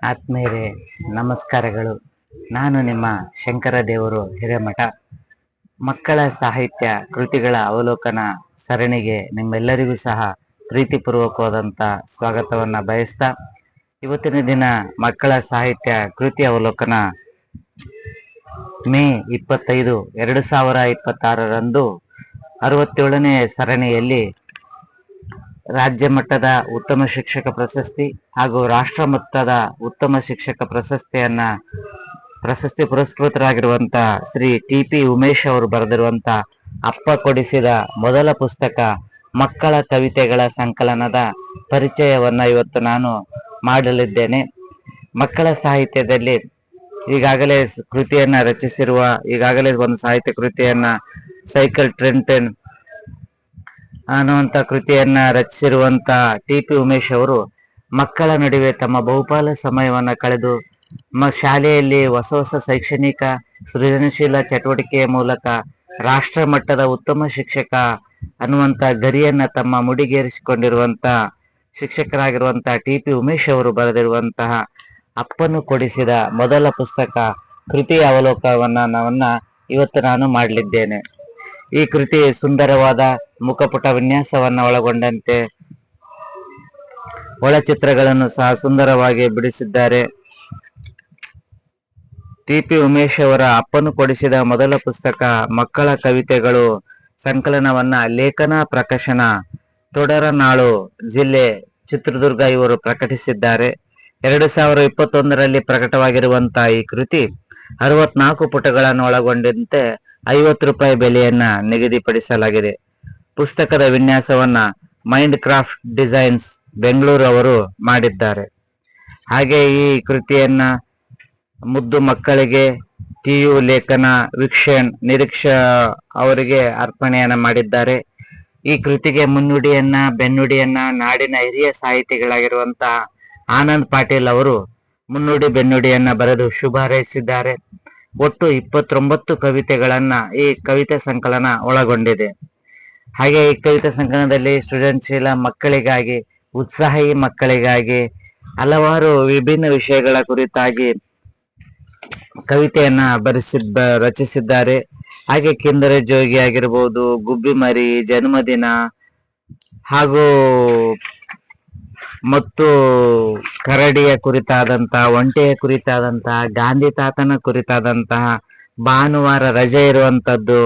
ಆತ್ಮೀಯರೇ, ನಮಸ್ಕಾರಗಳು. ನಾನು ನಿಮ್ಮ ಶಂಕರ ದೇವರು ಹಿರೇಮಠ. ಮಕ್ಕಳ ಸಾಹಿತ್ಯ ಕೃತಿಗಳ ಅವಲೋಕನ ಸರಣಿಗೆ ನಿಮ್ಮೆಲ್ಲರಿಗೂ ಸಹ ಪ್ರೀತಿಪೂರ್ವಕವಾದಂಥ ಸ್ವಾಗತವನ್ನು ಬಯಸ್ತಾ, ಇವತ್ತಿನ ದಿನ ಮಕ್ಕಳ ಸಾಹಿತ್ಯ ಕೃತಿ ಅವಲೋಕನ ಮೇ 25, 2026ರಂದು 67ನೇ ಸರಣಿಯಲ್ಲಿ ರಾಜ್ಯ ಮಟ್ಟದ ಉತ್ತಮ ಶಿಕ್ಷಕ ಪ್ರಶಸ್ತಿ ಹಾಗೂ ರಾಷ್ಟ್ರ ಮಟ್ಟದ ಉತ್ತಮ ಶಿಕ್ಷಕ ಪ್ರಶಸ್ತಿ ಪುರಸ್ಕೃತರಾಗಿರುವಂತ ಶ್ರೀ ಟಿ.ಪಿ. ಉಮೇಶ್ ಅವರು ಬರೆದಿರುವಂತ ಅಪ್ಪ ಕೊಡಿಸಿದ ಮೊದಲ ಪುಸ್ತಕ ಮಕ್ಕಳ ಕವಿತೆಗಳ ಸಂಕಲನದ ಪರಿಚಯವನ್ನ ಇವತ್ತು ನಾನು ಮಾಡಲಿದ್ದೇನೆ. ಮಕ್ಕಳ ಸಾಹಿತ್ಯದಲ್ಲಿ ಈಗಾಗಲೇ ಕೃತಿಯನ್ನ ರಚಿಸಿರುವ, ಈಗಾಗಲೇ ಒಂದು ಸಾಹಿತ್ಯ ಕೃತಿಯನ್ನ ಸೈಕಲ್ ಟ್ರೆಂಟನ್ ಅನ್ನುವಂಥ ಕೃತಿಯನ್ನ ರಚಿಸಿರುವಂತ ಟಿ.ಪಿ. ಉಮೇಶ್ ಅವರು ಮಕ್ಕಳ ನಡುವೆ ತಮ್ಮ ಬಹುಪಾಲು ಸಮಯವನ್ನ ಕಳೆದು ಶಾಲೆಯಲ್ಲಿ ಹೊಸ ಹೊಸ ಶೈಕ್ಷಣಿಕ ಸೃಜನಶೀಲ ಚಟುವಟಿಕೆಯ ಮೂಲಕ ರಾಷ್ಟ್ರ ಮಟ್ಟದ ಉತ್ತಮ ಶಿಕ್ಷಕ ಅನ್ನುವಂತ ಗರಿಯನ್ನ ತಮ್ಮ ಮುಡಿಗೇರಿಸಿಕೊಂಡಿರುವಂತ ಶಿಕ್ಷಕರಾಗಿರುವಂತ ಟಿ.ಪಿ. ಉಮೇಶ್ ಅವರು ಬರೆದಿರುವಂತಹ ಅಪ್ಪನು ಕೊಡಿಸಿದ ಮೊದಲ ಪುಸ್ತಕ ಕೃತಿಯ ಅವಲೋಕನವನ್ನ ಇವತ್ತು ನಾನು ಮಾಡಲಿದ್ದೇನೆ. ಈ ಕೃತಿ ಸುಂದರವಾದ ಮುಖಪುಟ ವಿನ್ಯಾಸವನ್ನ ಒಳಗೊಂಡಂತೆ ಒಳಚಿತ್ರಗಳನ್ನು ಸಹ ಸುಂದರವಾಗಿ ಬಿಡಿಸಿದ್ದಾರೆ. ಟಿ.ಪಿ. ಉಮೇಶ್ ಅವರ ಅಪ್ಪನು ಕೊಡಿಸಿದ ಮೊದಲ ಪುಸ್ತಕ ಮಕ್ಕಳ ಕವಿತೆಗಳು ಸಂಕಲನವನ್ನ ಲೇಖನ ಪ್ರಕಾಶನ ತೊಡರನಾಳು ಜಿಲ್ಲೆ ಚಿತ್ರದುರ್ಗ ಇವರು ಪ್ರಕಟಿಸಿದ್ದಾರೆ. 2021ರಲ್ಲಿ ಪ್ರಕಟವಾಗಿರುವಂತಹ ಈ ಕೃತಿ 64 ಪುಟಗಳನ್ನು ಒಳಗೊಂಡಂತೆ 50 ರೂಪಾಯಿ ಬೆಲೆಯನ್ನ ನಿಗದಿಪಡಿಸಲಾಗಿದೆ. ಪುಸ್ತಕದ ವಿನ್ಯಾಸವನ್ನ ಮೈಂಡ್ ಕ್ರಾಫ್ಟ್ ಡಿಸೈನ್ಸ್ ಬೆಂಗಳೂರು ಅವರು ಮಾಡಿದ್ದಾರೆ. ಹಾಗೆ ಈ ಕೃತಿಯನ್ನ ಮುದ್ದು ಮಕ್ಕಳಿಗೆ ಟಿ.ಯು. ಲೇಖನ ವೀಕ್ಷಣ್ ನಿರೀಕ್ಷಾ ಅವರಿಗೆ ಅರ್ಪಣೆಯನ್ನ ಮಾಡಿದ್ದಾರೆ. ಈ ಕೃತಿಗೆ ಮುನ್ನುಡಿಯನ್ನ ಬೆನ್ನುಡಿಯನ್ನ ನಾಡಿನ ಹಿರಿಯ ಸಾಹಿತಿಗಳಾಗಿರುವಂತಹ ಆನಂದ್ ಪಾಟೀಲ್ ಅವರು ಮುನ್ನುಡಿ ಬೆನ್ನುಡಿಯನ್ನ ಬರೆದು ಶುಭ ಹಾರೈಸಿದ್ದಾರೆ. ಒಟ್ಟು 29 ಕವಿತೆಗಳನ್ನ ಈ ಕವಿತೆ ಸಂಕಲನ ಒಳಗೊಂಡಿದೆ. ಹಾಗೆ ಈ ಕವಿತೆ ಸಂಕಲನದಲ್ಲಿ ಸೃಜನಶೀಲ ಮಕ್ಕಳಿಗಾಗಿ, ಉತ್ಸಾಹಿ ಮಕ್ಕಳಿಗಾಗಿ ಹಲವಾರು ವಿಭಿನ್ನ ವಿಷಯಗಳ ಕುರಿತಾಗಿ ಕವಿತೆಯನ್ನ ರಚಿಸಿದ್ದಾರೆ. ಹಾಗೆ ಕಿಂದರ ಜೋಗಿ ಆಗಿರ್ಬೋದು, ಗುಬ್ಬಿ ಮರಿ, ಜನ್ಮದಿನ ಹಾಗೂ ಮತ್ತು ಕರಡಿಯ ಕುರಿತಾದಂತಹ, ಒಂಟೆಯ ಕುರಿತಾದಂತಹ, ಗಾಂಧಿ ತಾತನ ಕುರಿತಾದಂತಹ, ಭಾನುವಾರ ರಜೆ ಇರುವಂತದ್ದು,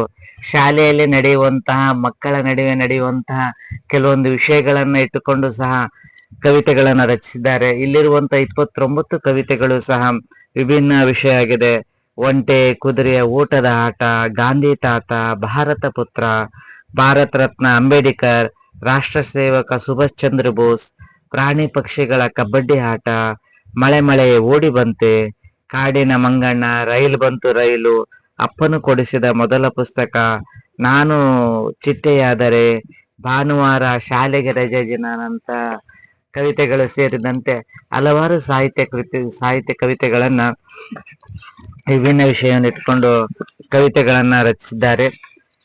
ಶಾಲೆಯಲ್ಲಿ ನಡೆಯುವಂತಹ ಮಕ್ಕಳ ನಡುವೆ ನಡೆಯುವಂತಹ ಕೆಲವೊಂದು ವಿಷಯಗಳನ್ನ ಇಟ್ಟುಕೊಂಡು ಸಹ ಕವಿತೆಗಳನ್ನ ರಚಿಸಿದ್ದಾರೆ. ಇಲ್ಲಿರುವಂತಹ 29 ಕವಿತೆಗಳು ಸಹ ವಿಭಿನ್ನ ವಿಷಯ ಆಗಿದೆ. ಒಂಟೆ, ಕುದುರೆಯ ಓಟದ ಆಟ, ಗಾಂಧಿ ತಾತ, ಭಾರತ ಪುತ್ರ, ಭಾರತ ರತ್ನ ಅಂಬೇಡ್ಕರ್, ರಾಷ್ಟ್ರ ಸೇವಕ ಸುಭಾಷ್ ಚಂದ್ರ ಬೋಸ್, ಪ್ರಾಣಿ ಪಕ್ಷಿಗಳ ಕಬಡ್ಡಿ ಆಟ, ಮಳೆ ಓಡಿ ಬಂತೆ, ಕಾಡಿನ ಮಂಗಣ್ಣ, ರೈಲು ಬಂತು ರೈಲು, ಅಪ್ಪನು ಕೊಡಿಸಿದ ಮೊದಲ ಪುಸ್ತಕ, ನಾನು ಚಿಟ್ಟೆಯಾದರೆ, ಭಾನುವಾರ, ಶಾಲೆಗೆ ರಜೆ ದಿನ ಅಂತ ಕವಿತೆಗಳು ಸೇರಿದಂತೆ ಹಲವಾರು ಸಾಹಿತ್ಯ ಕವಿತೆಗಳನ್ನ ವಿಭಿನ್ನ ವಿಷಯವನ್ನು ಇಟ್ಕೊಂಡು ಕವಿತೆಗಳನ್ನ ರಚಿಸಿದ್ದಾರೆ.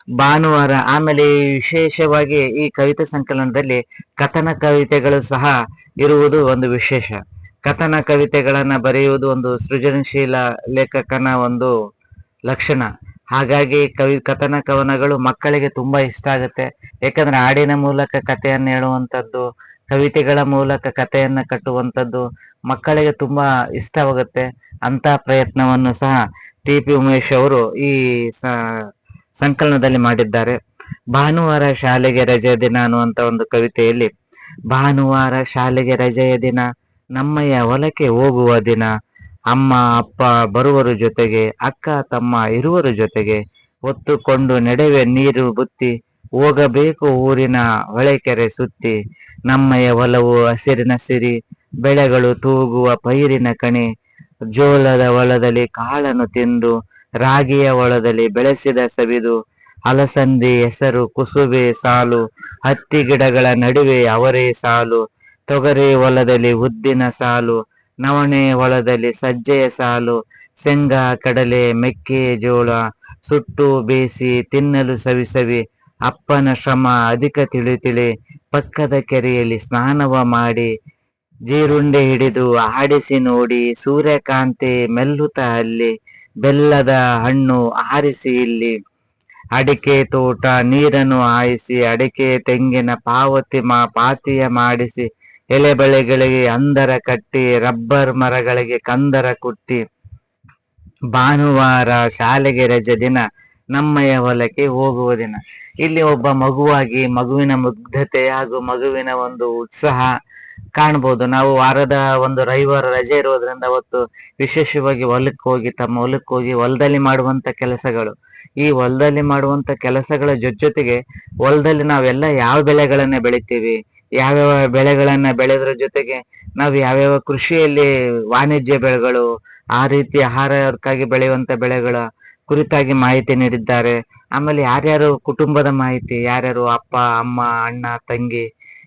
ಭಾನುವಾರ, ಆಮೇಲೆ ವಿಶೇಷವಾಗಿ ಈ ಕವಿತೆ ಸಂಕಲನದಲ್ಲಿ ಕಥನ ಕವಿತೆಗಳು ಸಹ ಇರುವುದು ಒಂದು ವಿಶೇಷ. ಕಥನ ಕವಿತೆಗಳನ್ನ ಬರೆಯುವುದು ಒಂದು ಸೃಜನಶೀಲ ಲೇಖಕನ ಒಂದು ಲಕ್ಷಣ. ಹಾಗಾಗಿ ಕಥನ ಕವನಗಳು ಮಕ್ಕಳಿಗೆ ತುಂಬಾ ಇಷ್ಟ ಆಗುತ್ತೆ. ಯಾಕಂದ್ರೆ ಹಾಡಿನ ಮೂಲಕ ಕಥೆಯನ್ನು ಹೇಳುವಂಥದ್ದು, ಕವಿತೆಗಳ ಮೂಲಕ ಕಥೆಯನ್ನ ಕಟ್ಟುವಂಥದ್ದು ಮಕ್ಕಳಿಗೆ ತುಂಬಾ ಇಷ್ಟವಾಗುತ್ತೆ. ಅಂತ ಪ್ರಯತ್ನವನ್ನು ಸಹ ಟಿ.ಪಿ. ಉಮೇಶ್ ಅವರು ಈ ಸಂಕಲನದಲ್ಲಿ ಮಾಡಿದ್ದಾರೆ. ಭಾನುವಾರ ಶಾಲೆಗೆ ರಜೆಯ ದಿನ ಅನ್ನುವಂತ ಒಂದು ಕವಿತೆಯಲ್ಲಿ, ಭಾನುವಾರ ಶಾಲೆಗೆ ರಜೆಯ ದಿನ, ನಮ್ಮಯ್ಯ ಹೊಲಕ್ಕೆ ಹೋಗುವ ದಿನ, ಅಮ್ಮ ಅಪ್ಪ ಬರುವರು ಜೊತೆಗೆ, ಅಕ್ಕ ತಮ್ಮ ಇರುವರು ಜೊತೆಗೆ, ಹೊತ್ತುಕೊಂಡು ನೆಡವೆ ನೀರು ಬುತ್ತಿ, ಹೋಗಬೇಕು ಊರಿನ ಹೊಳೆಕೆರೆ ಸುತ್ತಿ, ನಮ್ಮಯ್ಯ ಹೊಲವು ಹಸಿರಿನ ಸಿರಿ, ಬೆಳೆಗಳು ತೂಗುವ ಪೈರಿನ ಕಣಿ, ಜೋಳದ ಹೊಲದಲ್ಲಿ ಕಾಳನ್ನು ತಿಂದು, ರಾಗಿಯ ಹೊಲದಲ್ಲಿ ಬೆಳೆಸಿದ ಸವಿದು, ಅಲಸಂದಿ ಹೆಸರು ಕುಸುಬೆ ಸಾಲು, ಹತ್ತಿ ಗಿಡಗಳ ನಡುವೆ ಅವರೇ ಸಾಲು, ತೊಗರಿ ಹೊಲದಲ್ಲಿ ಉದ್ದಿನ ಸಾಲು, ನವಣೆ ಹೊಲದಲ್ಲಿ ಸಜ್ಜೆಯ ಸಾಲು, ಶೇಂಗಾ ಕಡಲೆ ಮೆಕ್ಕೆ ಜೋಳ, ಸುಟ್ಟು ಬೇಯಿಸಿ ತಿನ್ನಲು ಸವಿ, ಅಪ್ಪನ ಶ್ರಮ ಅಧಿಕ ತಿಳಿ, ಪಕ್ಕದ ಕೆರೆಯಲ್ಲಿ ಸ್ನಾನವ ಮಾಡಿ ಜೀರುಂಡೆ ಹಿಡಿದು ಆಡಿಸಿ ನೋಡಿ, ಸೂರ್ಯಕಾಂತಿ ಮೆಲ್ಲುತ್ತ ಅಲ್ಲಿ, ಬೆಲ್ಲದ ಹಣ್ಣು ಆರಿಸಿ ಇಲ್ಲಿ, ಅಡಿಕೆ ತೋಟ ನೀರನ್ನು ಹಾಯಿಸಿ, ಅಡಿಕೆ ತೆಂಗಿನ ಪಾತಿಯ ಮಾಡಿಸಿ, ಎಲೆ ಬಳೆಗಳಿಗೆ ಅಂದರ ಕಟ್ಟಿ, ರಬ್ಬರ್ ಮರಗಳಿಗೆ ಕಂದರ ಕುಟ್ಟಿ, ಭಾನುವಾರ ಶಾಲೆಗೆ ರಜೆ ದಿನ, ನಮ್ಮಯ್ಯ ಹೊಲಕ್ಕೆ ಹೋಗುವ ದಿನ. ಇಲ್ಲಿ ಒಬ್ಬ ಮಗುವಾಗಿ ಮಗುವಿನ ಮುಗ್ಧತೆ ಹಾಗೂ ಮಗುವಿನ ಒಂದು ಉತ್ಸಾಹ ಕಾಣ್ಬೋದು. ನಾವು ವಾರದ ಒಂದು ರವಿವಾರ ರಜೆ ಇರೋದ್ರಿಂದ ಅವತ್ತು ವಿಶೇಷವಾಗಿ ಹೊಲಕ್ಕೆ ಹೋಗಿ ತಮ್ಮ ಹೊಲಕ್ಕೆ ಹೋಗಿ ಹೊಲದಲ್ಲಿ ಮಾಡುವಂತ ಕೆಲಸಗಳು, ಈ ಹೊಲದಲ್ಲಿ ಮಾಡುವಂತ ಕೆಲಸಗಳ ಜೊತೆಗೆ ಹೊಲದಲ್ಲಿ ನಾವೆಲ್ಲ ಯಾವ ಬೆಳೆಗಳನ್ನ ಬೆಳಿತೀವಿ, ಯಾವ್ಯಾವ ಬೆಳೆಗಳನ್ನ ಬೆಳೆದ್ರ ಜೊತೆಗೆ ನಾವು ಯಾವ್ಯಾವ ಕೃಷಿಯಲ್ಲಿ ವಾಣಿಜ್ಯ ಬೆಳೆಗಳು, ಆ ರೀತಿ ಆಹಾರಕ್ಕಾಗಿ ಬೆಳೆಯುವಂತ ಬೆಳೆಗಳ ಕುರಿತಾಗಿ ಮಾಹಿತಿ ನೀಡಿದ್ದಾರೆ. ಆಮೇಲೆ ಯಾರ್ಯಾರು ಕುಟುಂಬದ ಮಾಹಿತಿ, ಯಾರ್ಯಾರು ಅಪ್ಪ ಅಮ್ಮ ಅಣ್ಣ ತಂಗಿ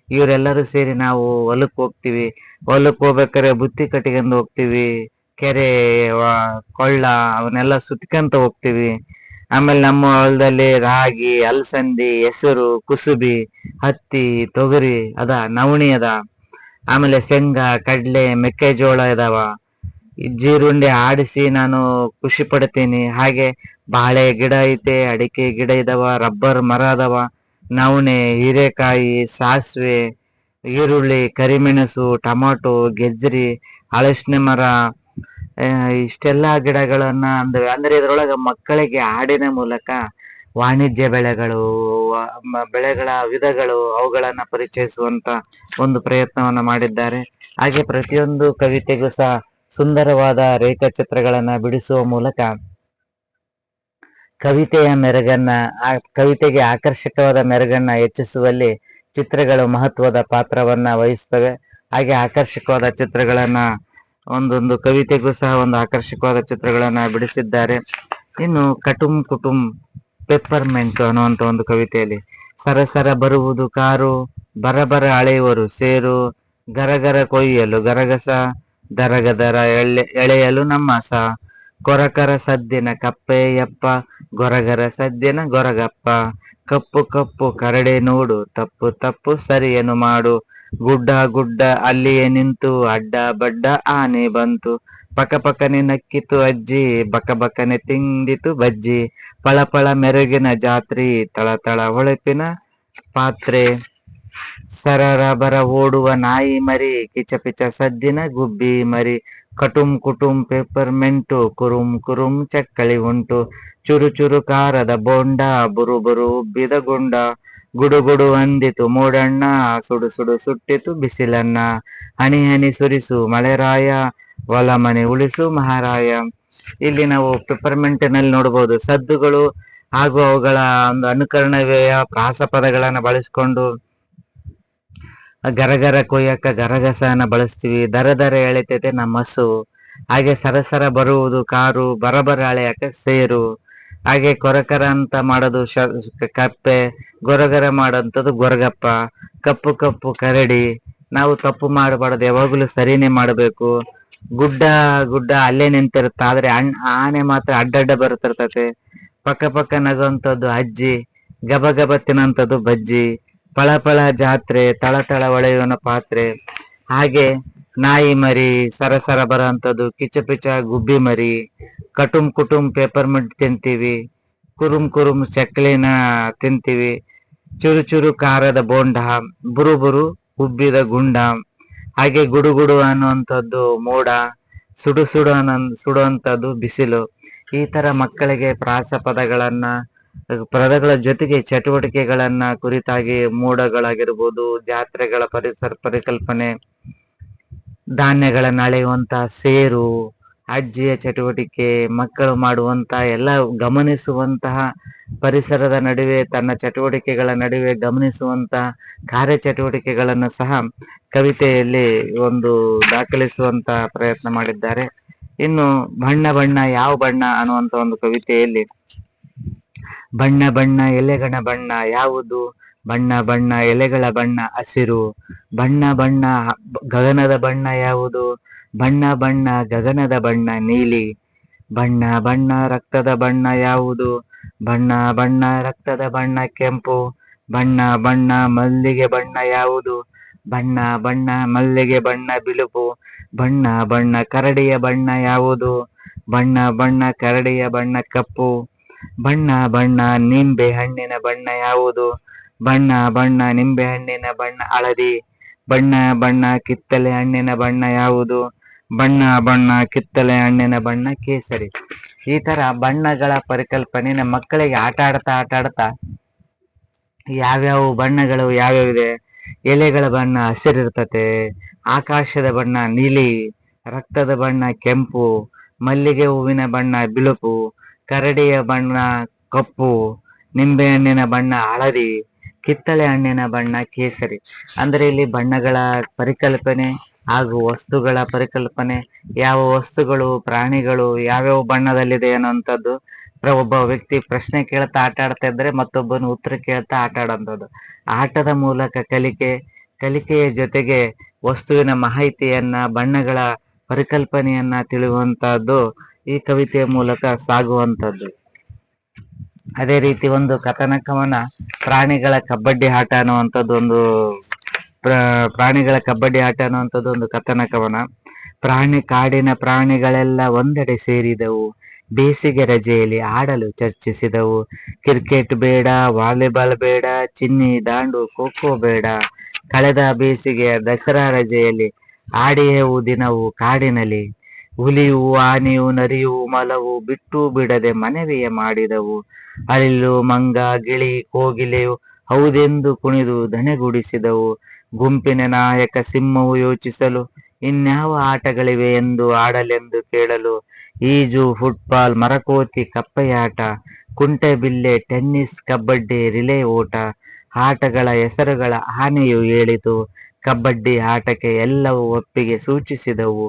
ಇವರೆಲ್ಲರೂ ಸೇರಿ ನಾವು ಹೊಲಕ್ಕೆ ಹೋಗ್ತೀವಿ. ಹೊಲಕ್ಕೆ ಹೋಗ್ಬೇಕಾದ್ರೆ ಬುತ್ತಿ ಕಟ್ಟಿಕೊಂಡು ಹೋಗ್ತೀವಿ, ಕೆರೆ ಕೊಳ್ಳ ಅವನ್ನೆಲ್ಲ ಸುತ್ಕೊಂತ ಹೋಗ್ತೀವಿ. ಆಮೇಲೆ ನಮ್ಮ ಹೊಲದಲ್ಲಿ ರಾಗಿ, ಅಲಸಂದಿ, ಹೆಸರು, ಕುಸುಬಿ, ಹತ್ತಿ, ತೊಗರಿ ಅದ, ನವಣಿ ಅದ, ಆಮೇಲೆ ಶೇಂಗಾ, ಕಡ್ಲೆ, ಮೆಕ್ಕೆಜೋಳ ಇದಾವ. ಜೀರುಂಡೆ ಆಡಿಸಿ ನಾನು ಖುಷಿ ಪಡ್ತೀನಿ. ಹಾಗೆ ಬಾಳೆ ಗಿಡ ಐತೆ, ಅಡಿಕೆ ಗಿಡ ಇದಾವ, ರಬ್ಬರ್ ಮರ ಅದಾವ, ನವಣೆ, ಹೀರೆಕಾಯಿ, ಸಾಸಿವೆ, ಈರುಳ್ಳಿ, ಕರಿಮೆಣಸು, ಟೊಮಾಟೊ, ಗೆಜ್ರಿ, ಹಲಸಿನ ಮರ, ಇಷ್ಟೆಲ್ಲಾ ಗಿಡಗಳನ್ನ ಅಂದ್ರೆ ಇದ್ರೊಳಗ ಮಕ್ಕಳಿಗೆ ಹಾಡಿನ ಮೂಲಕ ವಾಣಿಜ್ಯ ಬೆಳೆಗಳು, ಬೆಳೆಗಳ ವಿಧಗಳು ಅವುಗಳನ್ನ ಪರಿಚಯಿಸುವಂತ ಒಂದು ಪ್ರಯತ್ನವನ್ನ ಮಾಡಿದ್ದಾರೆ. ಹಾಗೆ ಪ್ರತಿಯೊಂದು ಕವಿತೆಗೂ ಸಹ ಸುಂದರವಾದ ರೇಖಾಚಿತ್ರಗಳನ್ನ ಬಿಡಿಸುವ ಮೂಲಕ ಕವಿತೆಯ ಮೆರುಗನ್ನ, ಆ ಕವಿತೆಗೆ ಆಕರ್ಷಕವಾದ ಮೆರುಗನ್ನ ಹೆಚ್ಚಿಸುವಲ್ಲಿ ಚಿತ್ರಗಳು ಮಹತ್ವದ ಪಾತ್ರವನ್ನ ವಹಿಸ್ತವೆ. ಹಾಗೆ ಆಕರ್ಷಕವಾದ ಚಿತ್ರಗಳನ್ನ ಒಂದೊಂದು ಕವಿತೆಗೂ ಸಹ ಒಂದು ಆಕರ್ಷಕವಾದ ಚಿತ್ರಗಳನ್ನ ಬಿಡಿಸಿದ್ದಾರೆ. ಇನ್ನು ಕಟುಂ ಕುಟುಂ ಪೆಪ್ಪರ್ಮೆಂಟ್ ಅನ್ನುವಂತ ಒಂದು ಕವಿತೆಯಲ್ಲಿ, ಸರಸರ ಬರುವುದು ಕಾರು, ಬರಬರ ಅಳೆಯುವರು ಸೇರು, ಗರಗರ ಕೊಯ್ಯಲು ಗರಗಸ, ದರಗದರ ಎಳೆಯಲು ನಮ್ಮಸ, ಕೊರಕರ ಸದ್ದಿನ ಕಪ್ಪೆ ಯಪ್ಪ, ಗೊರಗರ ಸದ್ದಿನ ಗೊರಗಪ್ಪ, ಕಪ್ಪು ಕಪ್ಪು ಕರಡೆ ನೋಡು, ತಪ್ಪು ತಪ್ಪು ಸರಿಯನು ಮಾಡು, ಗುಡ್ಡ ಗುಡ್ಡ ಅಲ್ಲಿಯೇ ನಿಂತು, ಅಡ್ಡ ಬಡ್ಡ ಆನೆ ಬಂತು, ಪಕಪಕನೆ ನಕ್ಕಿತು ಅಜ್ಜಿ, ಬಕಬಕನೆ ತಿಂದಿತು ಬಜ್ಜಿ, ಪಳಪಳ ಮೆರುಗಿನ ಜಾತ್ರಿ, ತಳತಳ ಹೊಳಪಿನ ಪಾತ್ರೆ, ಸರರಬರ ಓಡುವ ನಾಯಿ ಮರಿ, ಕಿಚಪಿಚ ಸದ್ದಿನ ಗುಬ್ಬಿ ಮರಿ, ಕಟುಂ ಕುಟುಂ ಪೇಪರ್ಮೆಂಟು, ಕುರುಂ ಕುರುಂ ಚಕ್ಕಳಿ ಉಂಟು, ಚುರು ಚುರು ಖಾರದ ಬೋಂಡ, ಬುರು ಬುರು ಉಬ್ಬಿದ ಗುಂಡ, ಗುಡುಗುಡು ಅಂದಿತು ಮೂಡಣ್ಣ, ಸುಡು ಸುಡು ಸುಟ್ಟಿತು ಬಿಸಿಲನ್ನ, ಹನಿ ಹನಿ ಸುರಿಸು ಮಳೆರಾಯ, ಹೊಲ ಮನೆ ಉಳಿಸು ಮಹಾರಾಯ. ಇಲ್ಲಿ ನಾವು ಪೆಪ್ಪರ್ಮೆಂಟಿನಲ್ಲಿ ನೋಡಬಹುದು ಸದ್ದುಗಳು ಹಾಗೂ ಅವುಗಳ ಒಂದು ಅನುಕರಣೆಯ ಪ್ರಾಸ ಪದಗಳನ್ನ ಬಳಸಿಕೊಂಡು, ಗರಗರ ಕೊಯ್ಯಕ್ಕ ಗರಗಸನ ಬಳಸ್ತೀವಿ, ದರ ದರ ಎಳಿತೈತೆ ನಮ್ಮ ಹಸು, ಹಾಗೆ ಸರಸರ ಬರುವುದು ಕಾರು, ಬರಬರ ಎಳೆಯಕ ಸೇರು, ಹಾಗೆ ಕೊರಕರ ಅಂತ ಮಾಡೋದು ಕಪ್ಪೆ, ಗೊರಗರ ಮಾಡೋಂಥದ್ದು ಗೊರಗಪ್ಪ, ಕಪ್ಪು ಕಪ್ಪು ಕರಡಿ, ನಾವು ತಪ್ಪು ಮಾಡಬಾರ್ದು, ಯಾವಾಗಲೂ ಸರಿನೇ ಮಾಡಬೇಕು, ಗುಡ್ಡ ಗುಡ್ಡ ಅಲ್ಲೇ ನಿಂತಿರುತ್ತ, ಆದ್ರೆ ಆನೆ ಮಾತ್ರ ಅಡ್ಡಡ್ಡ ಬರುತ್ತಿರ್ತತೆ, ಪಕ್ಕ ಪಕ್ಕ ನಗುವಂಥದ್ದು ಅಜ್ಜಿ, ಗಬ ಗಬ ತಿನ್ನಂಥದ್ದು ಬಜ್ಜಿ, ಪಳಪಳ ಜಾತ್ರೆ, ತಳತಳ ಒಳೆಯುವನ ಪಾತ್ರೆ, ಹಾಗೆ ನಾಯಿ ಮರಿ, ಸರಸರ ಬರೋಂಥದ್ದು ಕಿಚಪಿಚ ಗುಬ್ಬಿ ಮರಿ, ಕಟುಂ ಕುಟುಂ ಪೇಪರ್ಮೆಂಟ್ ತಿಂತೀವಿ, ಕುರುಂ ಕುರುಂ ಚಕ್ಲಿನ ತಿಂತೀವಿ, ಚುರು ಚುರು ಖಾರದ ಬೋಂಡ, ಬುರು ಬುರು ಉಬ್ಬಿದ ಗುಂಡ, ಹಾಗೆ ಗುಡುಗುಡು ಅನ್ನುವಂಥದ್ದು ಮೋಡ, ಸುಡು ಸುಡು ಸುಡುವಂಥದ್ದು ಬಿಸಿಲು. ಈ ತರ ಮಕ್ಕಳಿಗೆ ಪ್ರಾಸ ಪದಗಳನ್ನ, ಪದಗಳ ಜೊತೆಗೆ ಚಟುವಟಿಕೆಗಳನ್ನ ಕುರಿತಾಗಿ ಮೋಡಗಳಾಗಿರ್ಬೋದು, ಜಾತ್ರೆಗಳ ಪರಿಕಲ್ಪನೆ, ಧಾನ್ಯಗಳನ್ನ ಅಳೆಯುವಂತ ಸೇರು, ಅಜ್ಜಿಯ ಚಟುವಟಿಕೆ, ಮಕ್ಕಳು ಮಾಡುವಂತ ಎಲ್ಲ ಗಮನಿಸುವಂತಹ ಪರಿಸರದ ನಡುವೆ ತನ್ನ ಚಟುವಟಿಕೆಗಳ ನಡುವೆ ಗಮನಿಸುವಂತಹ ಕಾರ್ಯಚಟುವಟಿಕೆಗಳನ್ನು ಸಹ ಕವಿತೆಯಲ್ಲಿ ಒಂದು ದಾಖಲಿಸುವಂತ ಪ್ರಯತ್ನ ಮಾಡಿದ್ದಾರೆ. ಇನ್ನು ಬಣ್ಣ ಬಣ್ಣ ಯಾವ ಬಣ್ಣ ಅನ್ನುವಂತ ಒಂದು ಕವಿತೆಯಲ್ಲಿ, ಬಣ್ಣ ಬಣ್ಣ ಎಲೆಗಳ ಬಣ್ಣ ಯಾವುದು, ಬಣ್ಣ ಬಣ್ಣ ಎಲೆಗಳ ಬಣ್ಣ ಹಸಿರು, ಬಣ್ಣ ಬಣ್ಣ ಗಗನದ ಬಣ್ಣ ಯಾವುದು, ಬಣ್ಣ ಬಣ್ಣ ಗಗನದ ಬಣ್ಣ ನೀಲಿ, ಬಣ್ಣ ಬಣ್ಣ ರಕ್ತದ ಬಣ್ಣ ಯಾವುದು, ಬಣ್ಣ ಬಣ್ಣ ರಕ್ತದ ಬಣ್ಣ ಕೆಂಪು, ಬಣ್ಣ ಬಣ್ಣ ಮಲ್ಲಿಗೆ ಬಣ್ಣ ಯಾವುದು, ಬಣ್ಣ ಬಣ್ಣ ಮಲ್ಲಿಗೆ ಬಣ್ಣ ಬಿಳುಪು, ಬಣ್ಣ ಬಣ್ಣ ಕರಡಿಯ ಬಣ್ಣ ಯಾವುದು? ಬಣ್ಣ ಬಣ್ಣ ಕರಡಿಯ ಬಣ್ಣ ಕಪ್ಪು, ಬಣ್ಣ ಬಣ್ಣ ನಿಂಬೆ ಹಣ್ಣಿನ ಬಣ್ಣ ಯಾವುದು? ಬಣ್ಣ ಬಣ್ಣ ನಿಂಬೆ ಹಣ್ಣಿನ ಬಣ್ಣ ಹಳದಿ, ಬಣ್ಣ ಬಣ್ಣ ಕಿತ್ತಳೆ ಹಣ್ಣಿನ ಬಣ್ಣ ಯಾವುದು? ಬಣ್ಣ ಬಣ್ಣ ಕಿತ್ತಳೆ ಹಣ್ಣಿನ ಬಣ್ಣ ಕೇಸರಿ. ಈ ತರ ಬಣ್ಣಗಳ ಪರಿಕಲ್ಪನೆ ಮಕ್ಕಳಿಗೆ ಆಟ ಆಡ್ತಾ ಯಾವ್ಯಾವ ಬಣ್ಣಗಳು ಯಾವ್ಯಾವಿದೆ. ಎಲೆಗಳ ಬಣ್ಣ ಹಸಿರಿರ್ತತೆ, ಆಕಾಶದ ಬಣ್ಣ ನೀಲಿ, ರಕ್ತದ ಬಣ್ಣ ಕೆಂಪು, ಮಲ್ಲಿಗೆ ಹೂವಿನ ಬಣ್ಣ ಬಿಳುಪು, ಕರಡಿಯ ಬಣ್ಣ ಕಪ್ಪು, ನಿಂಬೆಹಣ್ಣಿನ ಬಣ್ಣ ಹಳದಿ, ಕಿತ್ತಳೆ ಹಣ್ಣಿನ ಬಣ್ಣ ಕೇಸರಿ. ಅಂದ್ರೆ ಇಲ್ಲಿ ಬಣ್ಣಗಳ ಪರಿಕಲ್ಪನೆ ಹಾಗೂ ವಸ್ತುಗಳ ಪರಿಕಲ್ಪನೆ, ಯಾವ ವಸ್ತುಗಳು ಪ್ರಾಣಿಗಳು ಯಾವ್ಯಾವ ಬಣ್ಣದಲ್ಲಿದೆ ಅನ್ನೋಂಥದ್ದು. ಒಬ್ಬ ವ್ಯಕ್ತಿ ಪ್ರಶ್ನೆ ಕೇಳ್ತಾ ಆಟ ಆಡ್ತಾ ಇದ್ರೆ ಮತ್ತೊಬ್ಬನು ಉತ್ತರ ಕೇಳ್ತಾ ಆಟ ಆಡೋಂಥದ್ದು. ಆಟದ ಮೂಲಕ ಕಲಿಕೆಯ ಜೊತೆಗೆ ವಸ್ತುವಿನ ಮಾಹಿತಿಯನ್ನ, ಬಣ್ಣಗಳ ಪರಿಕಲ್ಪನೆಯನ್ನ ತಿಳಿಯುವಂತಹದ್ದು ಈ ಕವಿತೆಯ ಮೂಲಕ ಸಾಗುವಂಥದ್ದು. ಅದೇ ರೀತಿ ಒಂದು ಕಥನ ಕವನ ಪ್ರಾಣಿಗಳ ಕಬಡ್ಡಿ ಆಟ ಅನ್ನುವಂಥದ್ದು ಒಂದು ಪ್ರಾಣಿಗಳ ಕಬಡ್ಡಿ ಆಟ ಅನ್ನುವಂಥದ್ದು ಒಂದು ಕಥನ ಕವನ. ಕಾಡಿನ ಪ್ರಾಣಿಗಳೆಲ್ಲ ಒಂದೆಡೆ ಸೇರಿದವು, ಬೇಸಿಗೆ ರಜೆಯಲ್ಲಿ ಆಡಲು ಚರ್ಚಿಸಿದವು. ಕ್ರಿಕೆಟ್ ಬೇಡ, ವಾಲಿಬಾಲ್ ಬೇಡ, ಚಿನ್ನಿ ದಾಂಡು ಖೋಖೋ ಬೇಡ, ಕಳೆದ ಬೇಸಿಗೆಯ ದಸರಾ ರಜೆಯಲ್ಲಿ ಆಡಿಯವು ದಿನವು ಕಾಡಿನಲ್ಲಿ. ಹುಲಿಯು ಆನೆಯು ನರಿಯು ಮಲವು ಬಿಟ್ಟು ಬಿಡದೆ ಮನವಿಯ ಮಾಡಿದವು. ಅಳಿಲು ಮಂಗ ಗಿಳಿ ಕೋಗಿಲೆಯು ಹೌದೆಂದು ಕುಣಿದು ದನೆಗೂಡಿಸಿದವು. ಗುಂಪಿನ ನಾಯಕ ಸಿಂಹವು ಯೋಚಿಸಲು ಇನ್ಯಾವ ಆಟಗಳಿವೆ ಎಂದು ಆಡಲೆಂದು ಕೇಳಲು. ಈಜು, ಫುಟ್ಬಾಲ್, ಮರಕೋತಿ, ಕಪ್ಪೆಯಾಟ, ಕುಂಟೆಬಿಲ್ಲೆ, ಟೆನ್ನಿಸ್, ಕಬಡ್ಡಿ, ರಿಲೇ ಓಟ, ಆಟಗಳ ಹೆಸರುಗಳ ಆನೆಯು ಹೇಳಿತು. ಕಬಡ್ಡಿ ಆಟಕ್ಕೆ ಎಲ್ಲವೂ ಒಪ್ಪಿಗೆ ಸೂಚಿಸಿದವು.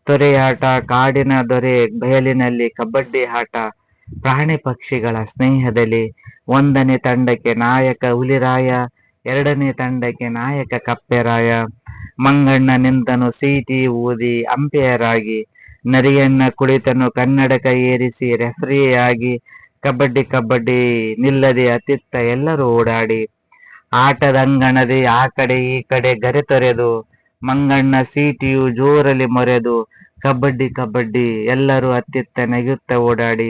ತೊರೆಯಾಟ, ಕಾಡಿನ ದೊರೆ ಬಯಲಿನಲ್ಲಿ ಕಬಡ್ಡಿ ಆಟ, ಪ್ರಾಣಿ ಪಕ್ಷಿಗಳ ಸ್ನೇಹದಲ್ಲಿ. 1ನೇ ತಂಡಕ್ಕೆ ನಾಯಕ ಹುಲಿರಾಯ, 2ನೇ ತಂಡಕ್ಕೆ ನಾಯಕ ಕಪ್ಪೆರಾಯ. ಮಂಗಣ್ಣ ನಿಂತನು ಸೀಟಿ ಊದಿ ಅಂಪೈರ್ ಆಗಿ, ನರಿಯಣ್ಣ ಕುಳಿತನು ಕನ್ನಡಕ ಏರಿಸಿ ರೆಫರಿಯಾಗಿ. ಕಬಡ್ಡಿ ಕಬಡ್ಡಿ ನಿಲ್ಲದೆ ಅತ್ತಿತ್ತ ಎಲ್ಲರೂ ಓಡಾಡಿ, ಆಟದಂಗಣದೆ ಆ ಕಡೆ ಈ ಕಡೆ ಗರೆ ತೊರೆದು, ಮಂಗಣ್ಣ ಸೀಟಿಯು ಜೋರಲ್ಲಿ ಮೊರೆದು. ಕಬಡ್ಡಿ ಕಬಡ್ಡಿ ಎಲ್ಲರೂ ಅತ್ತಿತ್ತ ನೆಗೆಯುತ್ತ ಓಡಾಡಿ.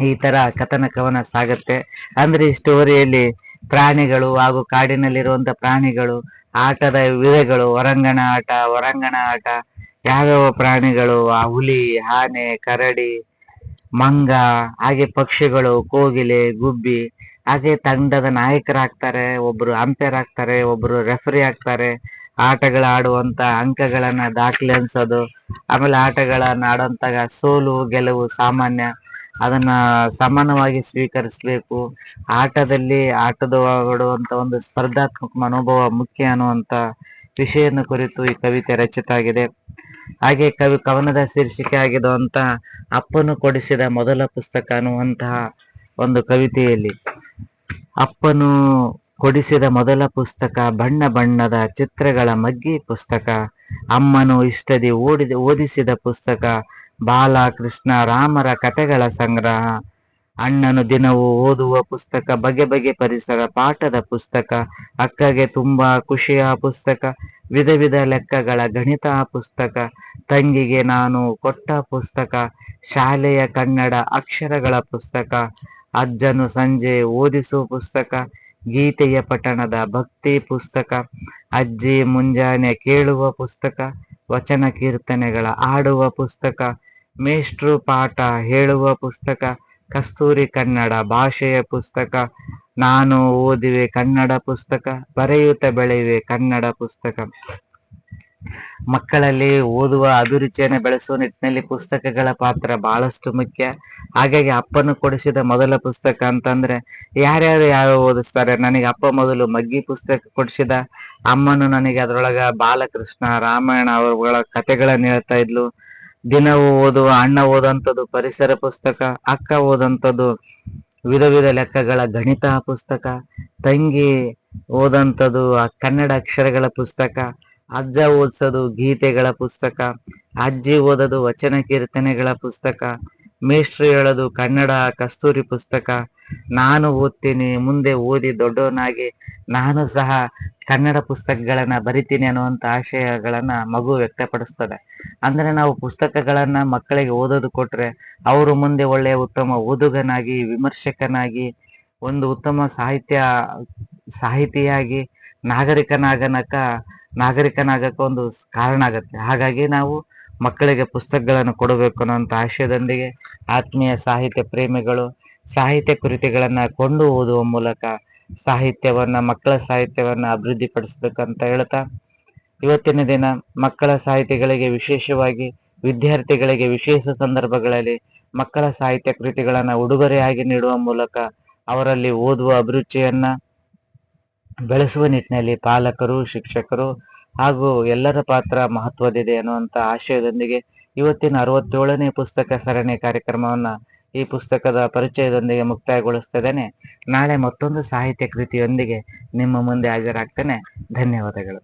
ಈ ತರ ಕಥನ ಕವನ ಸಾಗತ್ತೆ. ಅಂದ್ರೆ ಈ ಸ್ಟೋರಿಯಲ್ಲಿ ಪ್ರಾಣಿಗಳು ಹಾಗೂ ಕಾಡಿನಲ್ಲಿರುವಂತ ಪ್ರಾಣಿಗಳು, ಆಟದ ವಿಧಗಳು, ಹೊರಾಂಗಣ ಆಟ, ಯಾವ್ಯಾವ ಪ್ರಾಣಿಗಳು, ಆ ಹುಲಿ, ಆನೆ, ಕರಡಿ, ಮಂಗ, ಹಾಗೆ ಪಕ್ಷಿಗಳು, ಕೋಗಿಲೆ, ಗುಬ್ಬಿ, ಹಾಗೆ ತಂಡದ ನಾಯಕರಾಗ್ತಾರೆ, ಒಬ್ರು ಅಂಪೈರ್ ಆಗ್ತಾರೆ, ಒಬ್ರು ರೆಫರಿ ಆಗ್ತಾರೆ. ಆಟಗಳ ಆಡುವಂತ ಅಂಕಗಳನ್ನ ದಾಖಲೆ ಅನ್ಸೋದು, ಆಮೇಲೆ ಆಟಗಳನ್ನ ಆಡುವಂತಾಗ ಸೋಲು ಗೆಲುವು ಸಾಮಾನ್ಯ, ಅದನ್ನ ಸಮಾನವಾಗಿ ಸ್ವೀಕರಿಸಬೇಕು. ಆಟದಲ್ಲಿ ಆಟದವಾಡುವಂತ ಒಂದು ಸ್ಪರ್ಧಾತ್ಮಕ ಮನೋಭಾವ ಮುಖ್ಯ ಅನ್ನುವಂತ ವಿಷಯನ ಕುರಿತು ಈ ಕವಿತೆ ರಚಿತ ಆಗಿದೆ. ಹಾಗೆ ಕವನದ ಶೀರ್ಷಿಕೆ ಆಗಿರುವಂತ ಅಪ್ಪನು ಕೊಡಿಸಿದ ಮೊದಲ ಪುಸ್ತಕ ಅನ್ನುವಂತಹ ಒಂದು ಕವಿತೆಯಲ್ಲಿ, ಅಪ್ಪನು ಕೊಡಿಸಿದ ಮೊದಲ ಪುಸ್ತಕ ಬಣ್ಣ ಬಣ್ಣದ ಚಿತ್ರಗಳ ಮಗ್ಗಿ ಪುಸ್ತಕ, ಅಮ್ಮನು ಇಷ್ಟದಿ ಓದಿಸಿದ ಪುಸ್ತಕ ಬಾಲ ಕೃಷ್ಣ ರಾಮರ ಕಥೆಗಳ ಸಂಗ್ರಹ, ಅಣ್ಣನು ದಿನವೂ ಓದುವ ಪುಸ್ತಕ ಬಗೆ ಬಗೆ ಪರಿಸರ ಪಾಠದ ಪುಸ್ತಕ, ಅಕ್ಕಗೆ ತುಂಬಾ ಖುಷಿಯ ಪುಸ್ತಕ ವಿಧ ವಿಧ ಲೆಕ್ಕಗಳ ಗಣಿತ ಪುಸ್ತಕ, ತಂಗಿಗೆ ನಾನು ಕೊಟ್ಟ ಪುಸ್ತಕ ಶಾಲೆಯ ಕನ್ನಡ ಅಕ್ಷರಗಳ ಪುಸ್ತಕ, ಅಜ್ಜನು ಸಂಜೆ ಓದಿಸುವ ಪುಸ್ತಕ ಗೀತೆಯ ಪಠಣದ ಭಕ್ತಿ ಪುಸ್ತಕ, ಅಜ್ಜಿ ಮುಂಜಾನೆ ಕೇಳುವ ಪುಸ್ತಕ ವಚನ ಕೀರ್ತನೆಗಳ ಆಡುವ ಪುಸ್ತಕ, ಮೇಷ್ಟ್ರು ಪಾಠ ಹೇಳುವ ಪುಸ್ತಕ ಕಸ್ತೂರಿ ಕನ್ನಡ ಭಾಷೆಯ ಪುಸ್ತಕ, ನಾನು ಓದಿವೆ ಕನ್ನಡ ಪುಸ್ತಕ ಬರೆಯುತ್ತ ಬೆಳೆಯುವೆ ಕನ್ನಡ ಪುಸ್ತಕ. ಮಕ್ಕಳಲ್ಲಿ ಓದುವ ಅಭಿರುಚಿಯನ್ನು ಬೆಳೆಸುವ ನಿಟ್ಟಿನಲ್ಲಿ ಪುಸ್ತಕಗಳ ಪಾತ್ರ ಬಹಳಷ್ಟು ಮುಖ್ಯ. ಹಾಗಾಗಿ ಅಪ್ಪನು ಕೊಡಿಸಿದ ಮೊದಲ ಪುಸ್ತಕ ಅಂತಂದ್ರೆ ಯಾರ್ಯಾರು ಯಾವ ಓದಿಸ್ತಾರೆ. ನನಗೆ ಅಪ್ಪ ಮೊದಲು ಮಗ್ಗಿ ಪುಸ್ತಕ ಕೊಡಿಸಿದ, ಅಮ್ಮನು ನನಗೆ ಅದ್ರೊಳಗ ಬಾಲಕೃಷ್ಣ ರಾಮಾಯಣ ಅವರುಗಳ ಕಥೆಗಳನ್ನ ಹೇಳ್ತಾ ಇದ್ಲು. ದಿನವೂ ಓದುವ ಅಣ್ಣ ಓದಂಥದ್ದು ಪರಿಸರ ಪುಸ್ತಕ, ಅಕ್ಕ ಓದಂಥದ್ದು ವಿಧ ವಿಧ ಲೆಕ್ಕಗಳ ಗಣಿತ ಪುಸ್ತಕ, ತಂಗಿ ಓದಂಥದ್ದು ಕನ್ನಡ ಅಕ್ಷರಗಳ ಪುಸ್ತಕ, ಅಜ್ಜ ಓದಿಸೋದು ಗೀತೆಗಳ ಪುಸ್ತಕ, ಅಜ್ಜಿ ಓದೋದು ವಚನ ಕೀರ್ತನೆಗಳ ಪುಸ್ತಕ, ಮೇಷ್ಟ್ರು ಹೇಳೋದು ಕನ್ನಡ ಕಸ್ತೂರಿ ಪುಸ್ತಕ, ನಾನು ಓದ್ತೀನಿ ಮುಂದೆ ಓದಿ ದೊಡ್ಡವನಾಗಿ ನಾನು ಸಹ ಕನ್ನಡ ಪುಸ್ತಕಗಳನ್ನ ಬರಿತೀನಿ ಅನ್ನುವಂತ ಆಶಯಗಳನ್ನ ಮಗು ವ್ಯಕ್ತಪಡಿಸ್ತದೆ. ಅಂದ್ರೆ ನಾವು ಪುಸ್ತಕಗಳನ್ನ ಮಕ್ಕಳಿಗೆ ಓದೋದು ಕೊಟ್ರೆ ಅವರು ಮುಂದೆ ಒಳ್ಳೆಯ ಉತ್ತಮ ಓದುಗನಾಗಿ, ವಿಮರ್ಶಕನಾಗಿ, ಒಂದು ಉತ್ತಮ ಸಾಹಿತಿಯಾಗಿ ನಾಗರಿಕನಾಗಕ ಒಂದು ಕಾರಣ ಆಗತ್ತೆ. ಹಾಗಾಗಿ ನಾವು ಮಕ್ಕಳಿಗೆ ಪುಸ್ತಕಗಳನ್ನು ಕೊಡಬೇಕು ಅನ್ನೋಂಥ ಆಶಯದೊಂದಿಗೆ ಆತ್ಮೀಯ ಸಾಹಿತ್ಯ ಪ್ರೇಮಿಗಳು ಸಾಹಿತ್ಯ ಕೃತಿಗಳನ್ನ ಕೊಂಡು ಓದುವ ಮೂಲಕ ಮಕ್ಕಳ ಸಾಹಿತ್ಯವನ್ನ ಅಭಿವೃದ್ಧಿಪಡಿಸ್ಬೇಕಂತ ಹೇಳ್ತಾ, ಇವತ್ತಿನ ದಿನ ಮಕ್ಕಳ ಸಾಹಿತಿಗಳಿಗೆ ವಿಶೇಷವಾಗಿ ವಿದ್ಯಾರ್ಥಿಗಳಿಗೆ ವಿಶೇಷ ಸಂದರ್ಭಗಳಲ್ಲಿ ಮಕ್ಕಳ ಸಾಹಿತ್ಯ ಕೃತಿಗಳನ್ನ ಉಡುಗೊರೆಯಾಗಿ ನೀಡುವ ಮೂಲಕ ಅವರಲ್ಲಿ ಓದುವ ಅಭಿರುಚಿಯನ್ನ ಬೆಳೆಸುವ ನಿಟ್ಟಿನಲ್ಲಿ ಪಾಲಕರು, ಶಿಕ್ಷಕರು ಹಾಗೂ ಎಲ್ಲರ ಪಾತ್ರ ಮಹತ್ವದಿದೆ ಅನ್ನುವಂತ ಆಶಯದೊಂದಿಗೆ ಇವತ್ತಿನ 67ನೇ ಪುಸ್ತಕ ಸರಣಿ ಕಾರ್ಯಕ್ರಮವನ್ನ ಈ ಪುಸ್ತಕದ ಪರಿಚಯದೊಂದಿಗೆ ಮುಕ್ತಾಯಗೊಳಿಸ್ತಿದ್ದೇನೆ. ನಾಳೆ ಮತ್ತೊಂದು ಸಾಹಿತ್ಯ ಕೃತಿಯೊಂದಿಗೆ ನಿಮ್ಮ ಮುಂದೆ ಹಾಜರಾಗ್ತೇನೆ. ಧನ್ಯವಾದಗಳು.